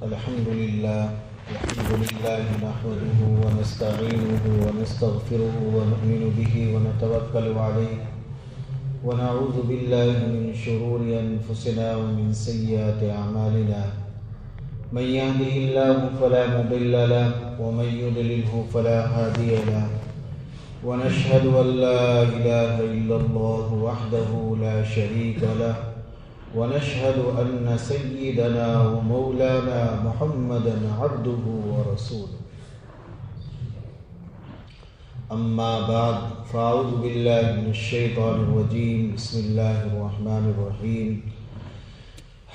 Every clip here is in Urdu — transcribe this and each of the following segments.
الحمد لله نحمده ونستعينه ونستغفره ونؤمن به ونتوكل عليه ونعوذ بالله من شرور أنفسنا ومن سيئات أعمالنا من يهده الله فلا مضل له ومن يضلله فلا هادي له ونشهد أن لا إله إلا الله وحده لا شريك له ونشهد أن سيدنا ومولانا محمدا عبده ورسوله أما بعد فأعوذ بالله من الشيطان الرجيم بسم الله الرحمن الرحيم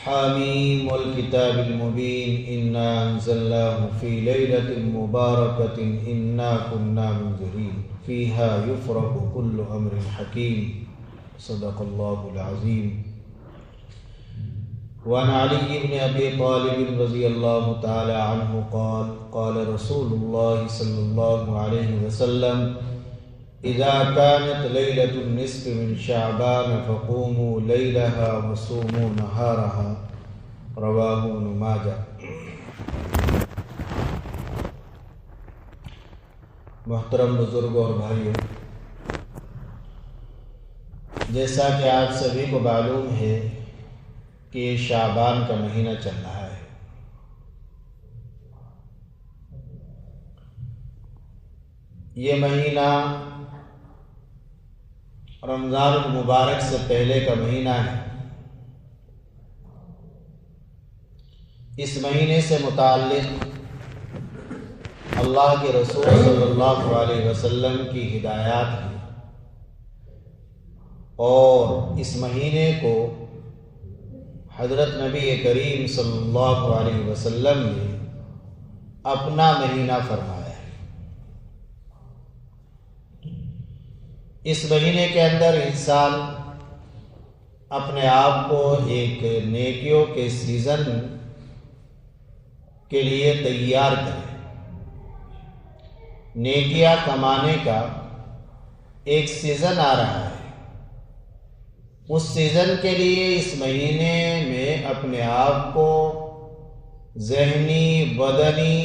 حاميم والكتاب المبين إنا أنزلناه في ليلة مباركة إنا كنا منذرين فيها يفرق كل أمر حكيم صدق الله العظيم. وعن علي بن أبي طالب رضي الله تعالى عنه قال قال رسول الله صلى الله عليه وسلم إذا كانت ليلة النصف من شعبان فقوموا ليلها وصوموا نهارها رواه ابن ماجہ. محترم بزرگوں اور بھائیوں، جیسا کہ آپ سبھی کو معلوم ہے کہ یہ شعبان کا مہینہ چل رہا ہے. یہ مہینہ رمضان المبارک سے پہلے کا مہینہ ہے. اس مہینے سے متعلق اللہ کے رسول صلی اللہ علیہ وسلم کی ہدایات ہیں، اور اس مہینے کو حضرت نبی کریم صلی اللہ علیہ وسلم نے اپنا مہینہ فرمایا ہے. اس مہینے کے اندر انسان اپنے آپ کو ایک نیکیوں کے سیزن کے لیے تیار کرے. نیکیاں کمانے کا ایک سیزن آ رہا ہے. اس سیزن کے لیے اس مہینے میں اپنے آپ کو ذہنی بدنی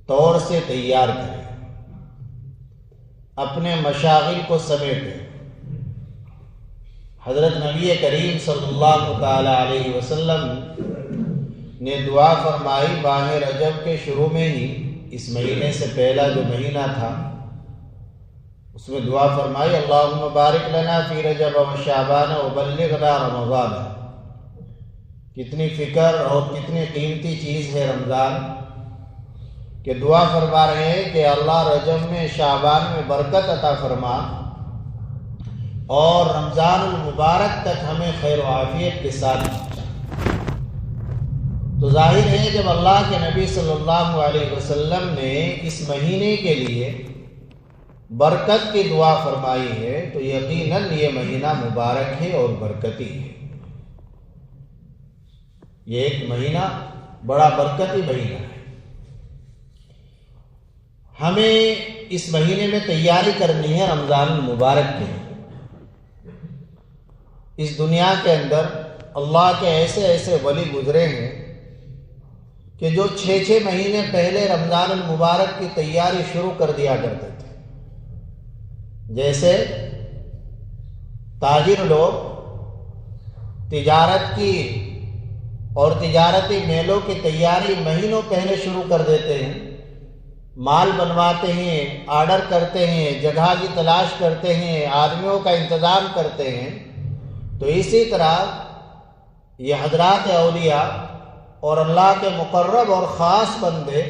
طور سے تیار کریں، اپنے مشاغل کو سمیٹیں. حضرت نبی کریم صلی اللہ تعالی علیہ وسلم نے دعا فرمائی ماہ رجب کے شروع میں ہی. اس مہینے سے پہلا جو مہینہ تھا اس میں دعا فرمائی اللہم بارک لنا فی رجب و شعبان و بلغنا رمضان. کتنی فکر اور کتنی قیمتی چیز ہے رمضان کہ دعا فرما رہے ہیں کہ اللہ رجب میں شعبان میں برکت عطا فرما اور رمضان المبارک تک ہمیں خیر و عافیت کے ساتھ پہنچا. تو ظاہر ہے جب اللہ کے نبی صلی اللہ علیہ وسلم نے اس مہینے کے لیے برکت کی دعا فرمائی ہے تو یقیناً یہ مہینہ مبارک ہے اور برکتی ہے. یہ ایک مہینہ بڑا برکتی مہینہ ہے. ہمیں اس مہینے میں تیاری کرنی ہے رمضان المبارک کی. اس دنیا کے اندر اللہ کے ایسے ایسے ولی گزرے ہیں کہ جو 6 مہینے پہلے رمضان المبارک کی تیاری شروع کر دیا کرتے تھے. جیسے تاجر لوگ تجارت کی اور تجارتی میلوں کی تیاری مہینوں پہلے شروع کر دیتے ہیں. مال بنواتے ہیں، آرڈر کرتے ہیں، جگہ کی تلاش کرتے ہیں، آدمیوں کا انتظام کرتے ہیں. تو اسی طرح یہ حضرات اولیاء اور اللہ کے مقرب اور خاص بندے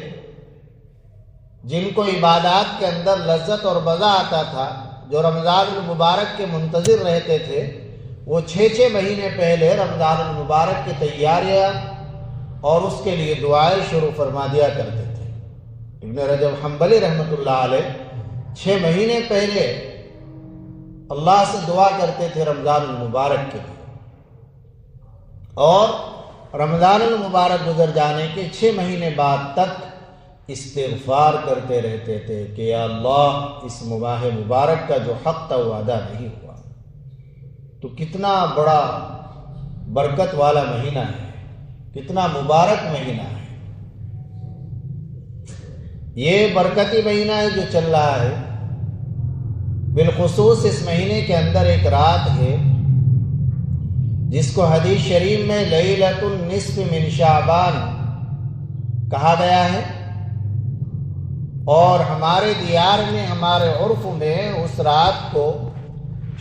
جن کو عبادات کے اندر لذت اور مزہ آتا تھا، جو رمضان المبارک کے منتظر رہتے تھے، وہ 6 مہینے پہلے رمضان المبارک کی تیاریاں اور اس کے لیے دعائیں شروع فرما دیا کرتے تھے. ابن رجب حنبلی رحمۃ اللہ علیہ 6 مہینے پہلے اللہ سے دعا کرتے تھے رمضان المبارک کے لیے، اور رمضان المبارک گزر جانے کے 6 مہینے بعد تک استغفار کرتے رہتے تھے کہ یا اللہ اس ماہ مبارک کا جو حق تھا وہ ادا نہیں ہوا. تو کتنا بڑا برکت والا مہینہ ہے. کتنا مبارک مہینہ ہے، یہ برکتی مہینہ ہے جو چل رہا ہے۔ بالخصوص اس مہینے کے اندر ایک رات ہے جس کو حدیث شریف میں لیلۃ النصف من شعبان کہا گیا ہے، اور ہمارے دیار میں، ہمارے عرف میں اس رات کو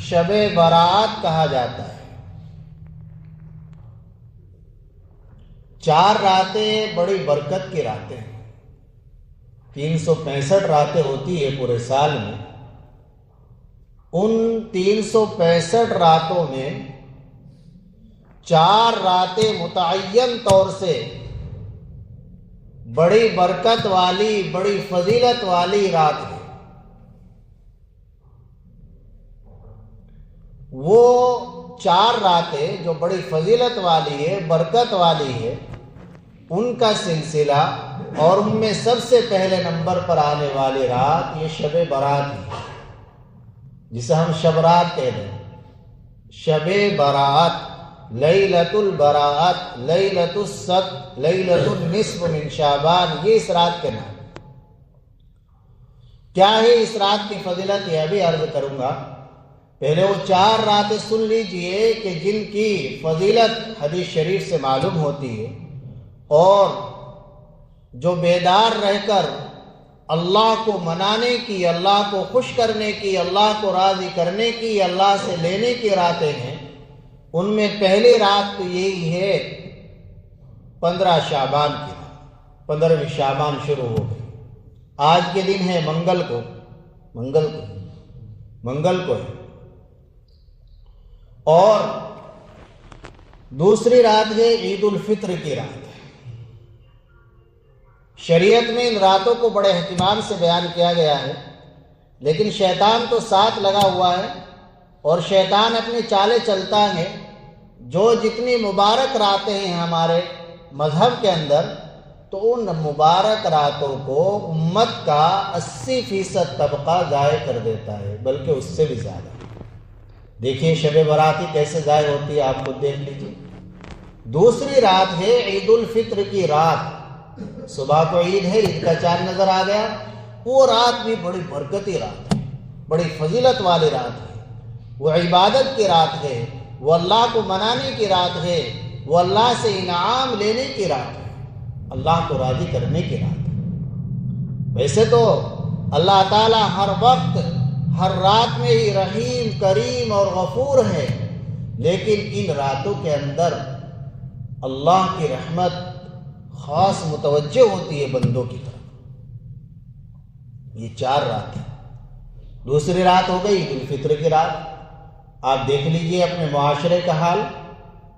شب برات کہا جاتا ہے۔ 4 راتیں بڑی برکت کی راتیں ہیں، 365 راتیں ہوتی ہے پورے سال میں، ان 365 راتوں میں 4 راتیں متعین طور سے بڑی برکت والی، بڑی فضیلت والی رات ہے۔ وہ 4 راتیں جو بڑی فضیلت والی ہے، برکت والی ہے، ان کا سلسلہ، اور ان میں سب سے پہلے نمبر پر آنے والی رات یہ شب برات ہے، جسے ہم شب رات کہتے ہیں۔ شب برات، لیلۃ البراءت، لیلۃ الصدق، لیلۃ النصف من شعبان، یہ اس رات کے نام۔ کیا ہے اس رات کی فضیلت، یہ ابھی عرض کروں گا۔ پہلے وہ 4 راتیں سن لیجئے کہ جن کی فضیلت حدیث شریف سے معلوم ہوتی ہے، اور جو بیدار رہ کر اللہ کو منانے کی، اللہ کو خوش کرنے کی، اللہ کو راضی کرنے کی، اللہ سے لینے کی راتیں ہیں۔ ان میں پہلی رات تو یہی ہے 15 شعبان کی رات، 15ویں شعبان شروع ہو گئی۔ آج کے دن ہے منگل کو ہے، اور دوسری رات ہے عید الفطر کی رات۔ شریعت میں ان راتوں کو بڑے اہتمام سے بیان کیا گیا ہے، لیکن شیطان تو ساتھ لگا ہوا ہے، اور شیطان اپنی چالیں چلتا ہے۔ جو جتنی مبارک راتیں ہیں ہمارے مذہب کے اندر، تو ان مبارک راتوں کو امت کا 80% طبقہ ضائع کر دیتا ہے، بلکہ اس سے بھی زیادہ۔ دیکھیے شب براتی کیسے ضائع ہوتی ہے، آپ خود دیکھ لیجیے۔ دوسری رات ہے عید الفطر کی رات، صبح کو عید ہے، عید کا چاند نظر آ گیا، وہ رات بھی بڑی برکتی رات ہے، بڑی فضیلت والی رات ہے۔ وہ عبادت کی رات ہے، وہ اللہ کو منانے کی رات ہے، وہ اللہ سے انعام لینے کی رات ہے، اللہ کو راضی کرنے کی رات ہے۔ ویسے تو اللہ تعالی ہر وقت، ہر رات میں ہی رحیم، کریم اور غفور ہے، لیکن ان راتوں کے اندر اللہ کی رحمت خاص متوجہ ہوتی ہے بندوں کی طرف۔ یہ 4 رات ہیں۔ دوسری رات ہو گئی عید الفطر کی رات۔ آپ دیکھ لیجئے اپنے معاشرے کا حال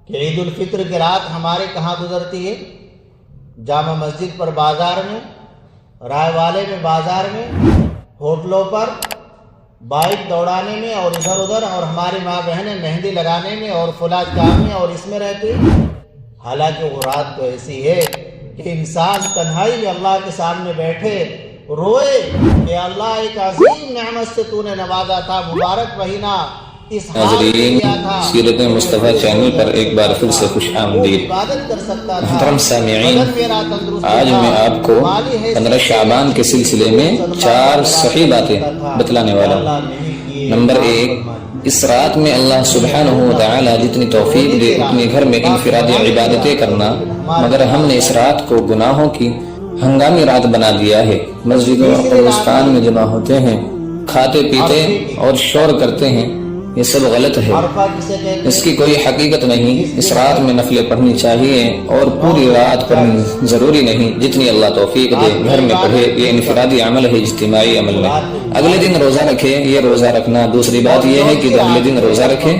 کہ عید الفطر کی رات ہمارے کہاں گزرتی ہے؟ جامع مسجد پر، بازار میں، رائے والے میں، بازار میں، ہوٹلوں پر، بائک دوڑانے میں، اور ادھر ادھر، اور ہماری ماں بہنیں مہندی لگانے میں، اور فلاں کام میں، اور اس میں رہتے ہیں۔ حالانکہ وہ رات تو ایسی ہے کہ انسان تنہائی میں اللہ کے سامنے بیٹھے روئے کہ اللہ ایک عظیم نعمت سے تو نے نوازا تھا، مبارک مہینہ اس حال میں کیا تھا۔ سیرت مصطفیٰ چینل پر ایک بار پھر سے خوش آمدید۔ محترم سامعین، آج میں آپ کو 15 شعبان کے سلسلے میں 4 صحیح باتیں بتلانے والا ہوں۔ نمبر 1، اس رات میں اللہ سبحانہ وتعالی جتنی توفیق دے اپنے گھر میں انفرادی عبادتیں کرنا، مگر ہم نے اس رات کو گناہوں کی ہنگامی رات بنا دیا ہے۔ مسجدوں اور قبرستان میں جمع ہوتے ہیں، کھاتے پیتے اور شور کرتے ہیں، یہ سب غلط ہے، اس کی کوئی حقیقت نہیں۔ اس رات میں نفلیں پڑھنی چاہیے، اور پوری رات پڑھنی ضروری نہیں، جتنی اللہ توفیق دے گھر میں پڑھے۔ یہ انفرادی عمل ہے، اجتماعی عمل نہیں۔ اگلے دن روزہ رکھے، یہ روزہ رکھنا۔ دوسری بات یہ ہے کہ اگلے دن روزہ رکھے،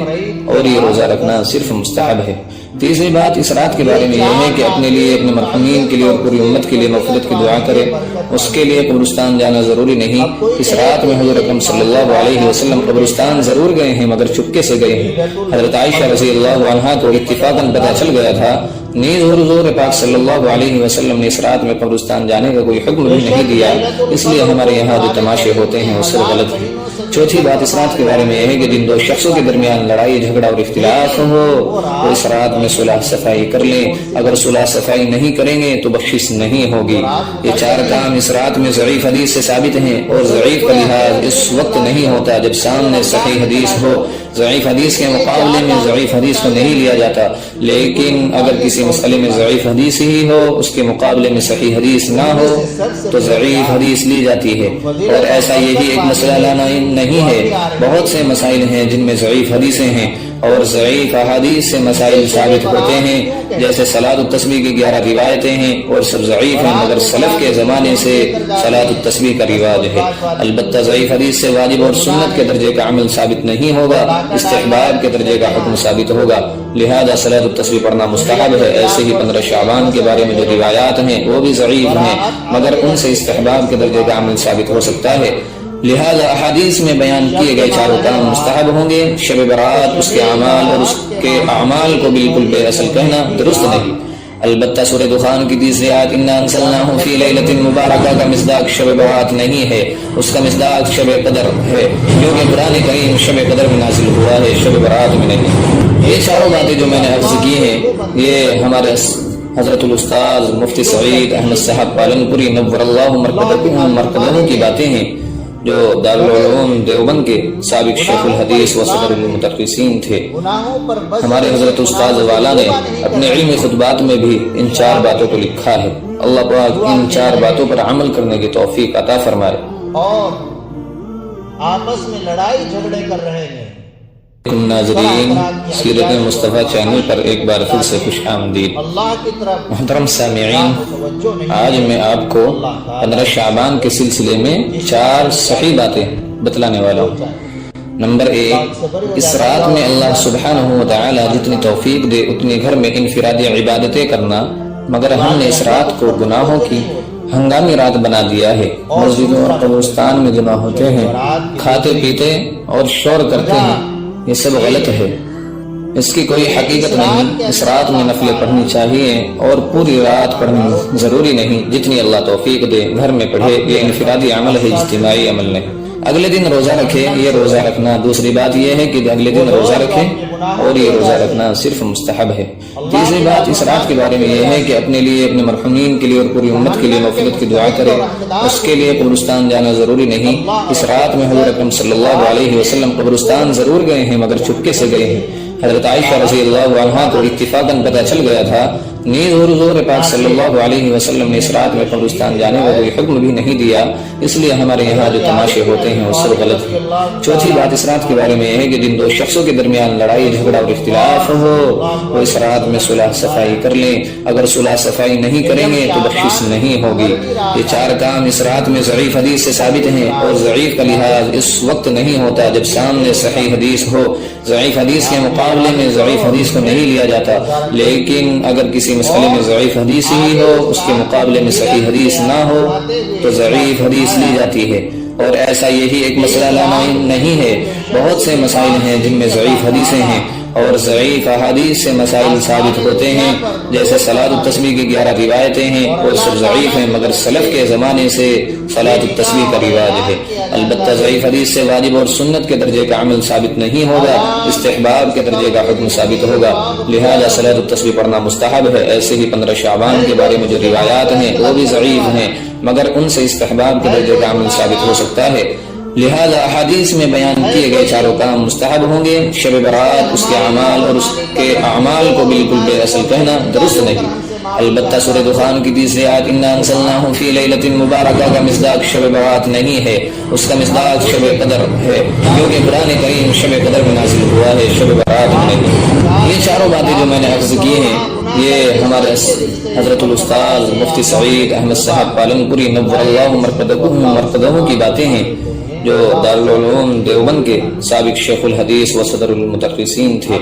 اور یہ روزہ رکھنا صرف مستحب ہے۔ تیسری بات اس رات کے بارے میں یہ ہے کہ اپنے لیے، اپنے مرحومین کے لیے اور پوری امت کے لیے مغفرت کی دعا کرے۔ اس کے لیے قبرستان جانا ضروری نہیں۔ اس رات میں حضرت اکرم صلی اللہ علیہ وسلم قبرستان ضرور گئے ہیں، مگر چپکے سے گئے ہیں۔ حضرت عائشہ رضی اللہ عنہا کو اتفاقاً پتہ چل گیا تھا، نیز حضور پاک صلی اللہ علیہ وسلم نے اس رات میں قبرستان جانے کا کوئی حکم بھی نہیں دیا، اس لیے ہمارے یہاں جو تماشے ہوتے ہیں وہ سب غلط ہیں۔ چوتھی بات اس رات کے بارے میں یہ ہے کہ جن دو شخصوں کے درمیان لڑائی جھگڑا اور اختلاف ہو وہ اس رات میں صلح صفائی کر لیں. اگر صلح صفائی نہیں کریں گے تو بخشش نہیں ہوگی. یہ چار کام اس رات میں ضعیف حدیث سے ثابت ہیں اور ضعیف کا لحاظ اس وقت نہیں ہوتا جب سامنے صحیح حدیث ہو. ضعیف حدیث کے مقابلے میں ضعیف حدیث کو نہیں لیا جاتا، لیکن اگر کسی مسئلے میں ضعیف حدیث ہی ہو اس کے مقابلے میں صحیح حدیث نہ ہو تو ضعیف حدیث لی جاتی ہے. اور ایسا یہی ایک مسئلہ لانا نہیں ہے، بہت سے مسائل ہیں جن میں ضعیف حدیثیں ہیں اور ضعیف احادیث سے مسائل ثابت ہوتے ہیں، جیسے صلاۃ التسبیح کی 11 روایتیں ہیں اور سب ضعیف ہیں، مگر سلف کے زمانے سے صلاۃ التسبیح کا رواج ہے. البتہ ضعیف حدیث سے واجب اور سنت کے درجے کا عمل ثابت نہیں ہوگا، استحباب کے درجے کا حکم ثابت ہوگا. لہذا صلاۃ التسبیح پڑھنا مستحب ہے. ایسے ہی 15 شعبان کے بارے میں جو روایات ہیں وہ بھی ضعیف ہیں، مگر ان سے استحباب کے درجے کا عمل ثابت ہو سکتا ہے. لہذا احادیث میں بیان کیے گئے چاروں کام مستحب ہوں گے. شب برات، اس کے اعمال اور اس کے اعمال کو بالکل بے اصل کہنا درست نہیں. البتہ سورہ دخان کی 30 آیت انا انزلناہ فی لیلۃ مبارکہ کا مصداق شب برات نہیں ہے، اس کا مصداق شب قدر ہے، کیونکہ قرآن کریم شب قدر میں نازل ہوا ہے، شب برات میں نہیں. یہ چاروں باتیں جو میں نے عرض کی ہیں یہ ہمارے حضرت الاستاذ مفتی سعید احمد صاحب پالنپوری نور اللہ مرکزہ کی باتیں ہیں، جو دارالعلوم دیوبند کے سابق شیخ الحدیث و صدر المترخصین تھے. ہمارے حضرت استاد والا نے اپنے علمی خطبات میں بھی ان 4 باتوں کو لکھا ہے. اللہ پاک ان 4 باتوں پر عمل کرنے کی توفیق عطا فرمائے. اور آپس میں لڑائی جھگڑے کر رہے ہیں. ناظرین، سیرت مصطفیٰ چینل پر ایک بار پھر سے خوش آمدید. محترم سامعین، آج میں آپ کو 15 شعبان کے سلسلے میں 4 صحیح باتیں بتلانے والا ہوں. نمبر 1، اس رات میں اللہ سبحانہ و تعالی جتنی توفیق دے اتنی گھر میں انفرادی عبادتیں کرنا، مگر ہم نے اس رات کو گناہوں کی ہنگامی رات بنا دیا ہے. مسجدوں اور قبرستان میں جمع ہوتے ہیں، کھاتے پیتے اور شور کرتے ہیں، یہ سب غلط ہے. اس کی کوئی حقیقت نہیں. اس رات میں نفلیں پڑھنی چاہیے اور پوری رات پڑھنی ضروری نہیں. جتنی اللہ توفیق دے گھر میں پڑھے. یہ انفرادی عمل ہے، اجتماعی عمل نہیں. اگلے دن روزہ رکھے، یہ روزہ رکھنا. دوسری بات یہ ہے کہ اگلے دن روزہ رکھے اور یہ روزہ رکھنا صرف مستحب ہے. تیسری بات اس رات کے بارے میں یہ ہے کہ اپنے لیے، اپنے مرحومین کے لیے اور پوری امت کے لیے مغفرت کی دعا کرے. اس کے لیے قبرستان جانا ضروری نہیں. اس رات میں حضور اکرم صلی اللہ علیہ وسلم قبرستان ضرور گئے ہیں، مگر چپکے سے گئے ہیں. حضرت عائشہ رضی اللہ عنہا کو اتفاقاً پتہ چل گیا تھا. نیز حضور پاک صلی اللہ علیہ وسلم نے اس رات میں قبرستان جانے کا کوئی حکم بھی نہیں دیا. اس لیے ہمارے یہاں جو تماشے ہوتے ہیں وہ سب غلط ہے. چوتھی بات اس رات کے بارے میں یہ ہے کہ جن دو شخصوں کے درمیان لڑائی جھگڑا اور اختلاف ہو وہ اس رات میں صلح صفائی کر لیں. اگر صلح صفائی نہیں کریں گے تو بخشش نہیں ہوگی. یہ 4 کام اس رات میں ضعیف حدیث سے ثابت ہیں اور ضعیف کا لحاظ اس وقت نہیں ہوتا جب سامنے صحیح حدیث ہو. ضعیف حدیث کے مقابلے میں ضعیف حدیث کو نہیں لیا جاتا، لیکن اگر کسی مسئلے میں ضعیف حدیث ہی ہو اس کے مقابلے میں صحیح حدیث نہ ہو تو ضعیف حدیث لی جاتی ہے. اور ایسا یہی ایک مسئلہ لانا نہیں ہے، بہت سے مسائل ہیں جن میں ضعیف حدیثیں ہیں اور ضعیف احادیث سے مسائل ثابت ہوتے ہیں، جیسے صلاۃ التسبیح کی 11 روایتیں ہیں اور سب ضعیف ہیں، مگر سلف کے زمانے سے صلاۃ التسبیح کا رواج ہے. البتہ ضعیف حدیث سے واجب اور سنت کے درجے کا عمل ثابت نہیں ہوگا، استحباب کے درجے کا حکم ثابت ہوگا. لہذا صلاۃ التسبیح پڑھنا مستحب ہے. ایسے ہی 15 شعبان کے بارے میں جو روایات ہیں وہ بھی ضعیف ہیں، مگر ان سے استحباب کے درجے کا عمل ثابت ہو سکتا ہے. لہذا احادیث میں بیان کیے گئے چاروں کام مستحب ہوں گے. شب برات، اس کے اعمال اور اس کے اعمال کو بالکل بے اصل کہنا درست نہیں. البتہ سورہ دخان کی 30 آیت انا انزلناہ فی لیلۃ مبارکہ کا مصداق شب برات نہیں ہے، اس کا مصداق شب قدر ہے، کیونکہ قرآن کریم شب قدر میں نازل ہوا ہے، شب برات میں نہیں. یہ چاروں باتیں جو میں نے عرض کی ہیں یہ ہمارے حضرت الاستاذ مفتی سعید احمد صاحب پالنپوری نور اللہ مرکزہ کی باتیں ہیں، جو دارالعلوم دیوبند کے سابق شیخ الحدیث و صدر المترخصین تھے.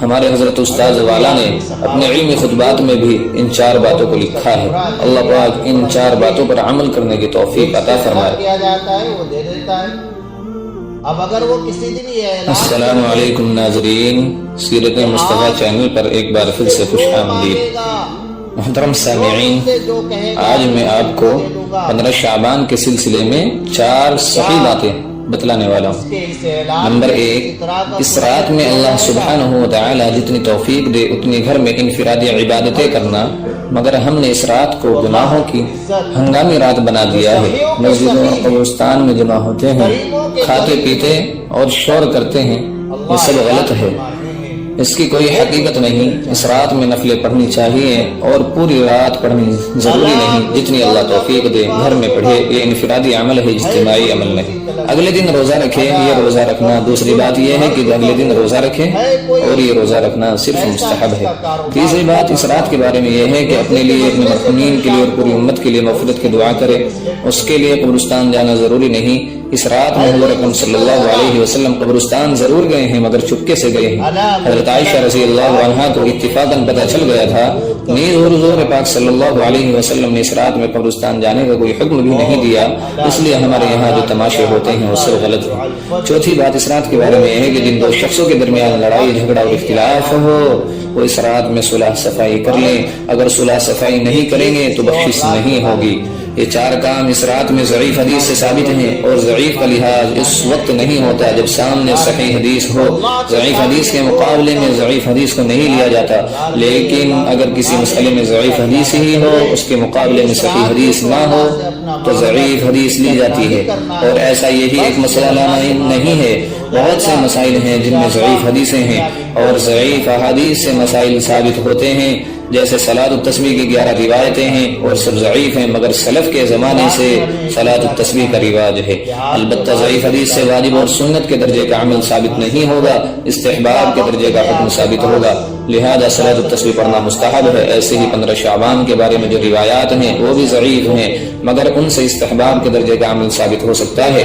ہمارے حضرت استاد والا نے اپنے علمی خطبات میں بھی ان 4 باتوں کو لکھا ہے. اللہ پاک ان 4 باتوں پر عمل کرنے کی توفیق عطا فرمائے. اب اگر وہ کسی دن یہ السلام علیکم ناظرین، سیرت مصطفیٰ چینل پر ایک بار پھر سے خوش آمدید. محترم سامعین، آج میں آپ کو 15 شعبان کے سلسلے میں 4 صحیح باتیں بتلانے والا ہوں۔ نمبر 1، اس رات میں اللہ سبحانہ و تعالی جتنی توفیق دے اتنی گھر میں انفرادی عبادتیں کرنا، مگر ہم نے اس رات کو گناہوں کی ہنگامی رات بنا دیا ہے۔ مسجدوں اور قبرستان میں جمع ہوتے ہیں، کھاتے پیتے اور شور کرتے ہیں، یہ سب غلط ہے، اس کی کوئی حقیقت نہیں۔ اس رات میں نفلیں پڑھنی چاہیے اور پوری رات پڑھنی ضروری نہیں، جتنی اللہ توفیق دے گھر میں پڑھے، یہ انفرادی عمل ہے، اجتماعی عمل نہیں۔ اگلے دن روزہ رکھے، یہ روزہ رکھنا، دوسری بات یہ ہے کہ اگلے دن روزہ رکھے اور یہ روزہ رکھنا صرف مستحب ہے۔ تیسری بات اس رات کے بارے میں یہ ہے کہ اپنے لیے، اپنے مرحومین کے لیے اور پوری امت کے لیے مغفرت کی دعا کرے، اس کے لیے قبرستان جانا ضروری نہیں۔ اس رات میں حضور اکرم صلی اللہ علیہ وسلم قبرستان ضرور گئے ہیں مگر چپکے سے گئے ہیں۔ حضرت عائشہ رضی اللہ عنہا کو اتفاقاً پتہ چل گیا تھا، نیز حضور پاک صلی اللہ علیہ وسلم نے اس رات میں قبرستان جانے کا کوئی حکم بھی نہیں دیا، اس لیے ہمارے یہاں جو تماشے ہوتے ہیں وہ سب غلط ہے۔ چوتھی بات اس رات کے بارے میں یہ ہے کہ جن دو شخصوں کے درمیان لڑائی جھگڑا اور اختلاف ہو وہ اس رات میں صلح صفائی کر لیں، اگر صلح صفائی نہیں کریں گے تو بخشش نہیں ہوگی۔ یہ 4 کام اس رات میں ضعیف حدیث سے ثابت ہیں، اور ضعیف کا لحاظ اس وقت نہیں ہوتا جب سامنے صحیح حدیث ہو، ضعیف حدیث کے مقابلے میں ضعیف حدیث کو نہیں لیا جاتا، لیکن اگر کسی مسئلے میں ضعیف حدیث ہی ہو، اس کے مقابلے میں صحیح حدیث نہ ہو تو ضعیف حدیث لی جاتی ہے، اور ایسا یہی ایک مسئلہ نہیں ہے، بہت سے مسائل ہیں جن میں ضعیف حدیثیں ہیں، اور ضعیف احادیث سے مسائل ثابت ہوتے ہیں، جیسے صلاۃ التسبیح کی 11 روایتیں ہیں اور سب ضعیف ہیں، مگر سلف کے زمانے سے صلاۃ التسبیح کا رواج ہے۔ البتہ ضعیف حدیث سے واجب اور سنت کے درجے کا عمل ثابت نہیں ہوگا، استحباب کے درجے کا حکم ثابت ہوگا، لہذا صلاۃ التسبیح پڑھنا مستحب ہے۔ ایسے ہی 15 شعبان کے بارے میں جو روایات ہیں وہ بھی ضعیف ہیں، مگر ان سے استحباب کے درجے کا عمل ثابت ہو سکتا ہے،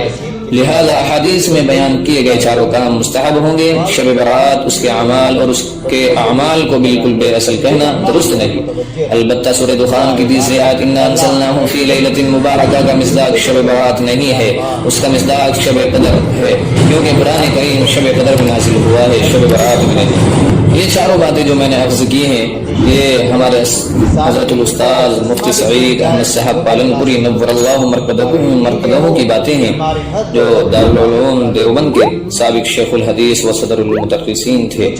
لہذا حدیث میں بیان کیے گئے 4 کام مستحب ہوں گے۔ شب برات، اس کے اعمال اور اس کے اعمال کو بالکل بے اصل کہنا درست نہیں۔ البتہ سورہ دخان کی 20 آیت انا انزلناہ فی لیلۃ مبارکہ کا مصداق شب برات نہیں ہے، اس کا مصداق شب قدر ہے، کیونکہ قرآن کریم شب قدر میں نازل ہوا ہے، شب برات میں نہیں۔ یہ 4 باتیں جو میں نے عرض کی ہیں یہ ہمارے حضرت الاستاذ مفتی سعید احمد صاحب پالن پوری نور اللہ مرقدہ کی باتیں ہیں، جو دارالعلوم دیوبند کے سابق شیخ الحدیث و صدر المدرسین تھے۔